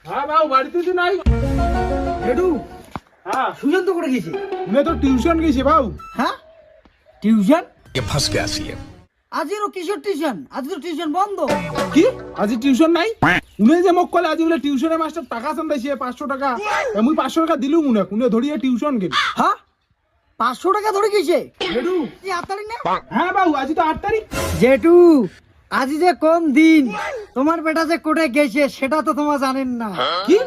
হ্যাঁ বাবু বাড়িতে তো নাই। জেঠু হ্যাঁ সুজন তো করে গেছে। উনি তো টিউশন গেছে বাবু। হ্যাঁ টিউশন ये फंस गया सीएम। আজেরও কিশোর টিউশন? আজ তো টিউশন বন্ধ। কি আজি টিউশন নাই? উনি যে মোক কলে আজি বলে টিউশনের মাস্টার টাকা চান্দাইছে 500 টাকা। আমি 500 টাকা দিলুম উনি উনি ধরিয়ে টিউশন গেল। হ্যাঁ 500 টাকা ধরে গেছে। জেঠু কি আতারি না? হ্যাঁ বাবু আজি তো 8 তারিখ। জেঠু আজ যে কম দিন, তোমার বেটা যে কোটে গেছে সেটা তো তোমার জানেন না। কি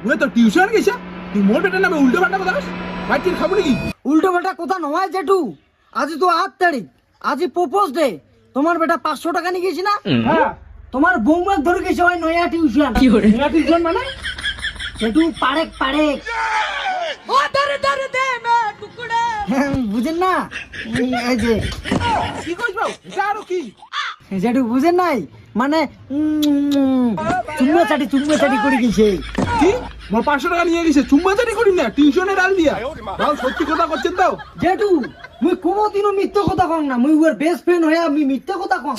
উনি তো টিউশন গেছে? তুই মোর বেটার নামে উল্টো পাল্টা কথা কস? মাইটির খাবো নাকি? উল্টো পাল্টা কথা নয় জেঠু, আজ তো 8 তারিখ, আজ প্রপোজ ডে। তোমার বেটা 500 টাকা নিয়ে গেছি না? হ্যাঁ তোমার বৌমা ধরে গেছে ওই নয়া টিউশন। নয়া টিউশন মানে? জেঠু পারেক পারেক। ও ধরে ধরে দে না টুকুড়ে। বুঝেন না? এই যে কি কইছ বাবু? এটা আরো কি? জেঠু বুঝেন নাই, মানে চুম্মা চাটি করে গেছে। কি মোর 500 টাকা নিয়ে গেছে চুম্মাচারি করি না টিউশনের আল দিয়া? বাবু সত্যি কথা করছেন তো? জেঠু মুই কোনোদিনও মিথ্যা কথা কম না, মুই ওর বেস্ট ফ্রেন্ড হয়ে আমি মিথ্যা কথা কম।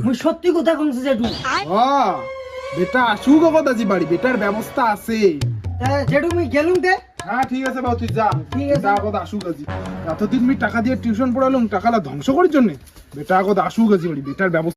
মুই সত্যি কথা কমছে জেঠু। ও বেটা আসুক কথা জি বাড়ি, বেটার ব্যবস্থা আছে। জেঠু মুই গেলুম তে। হ্যাঁ ঠিক আছে বাবু তুই যা। ঠিক আছে। যা কথা আসুক আজি। এতদিন আমি টাকা দিয়ে টিউশন পড়ালাম, টাকাটা ধ্বংস করার জন্য। বেটা কথা আসুক আজি বাড়ি, বেটার ব্যবস্থা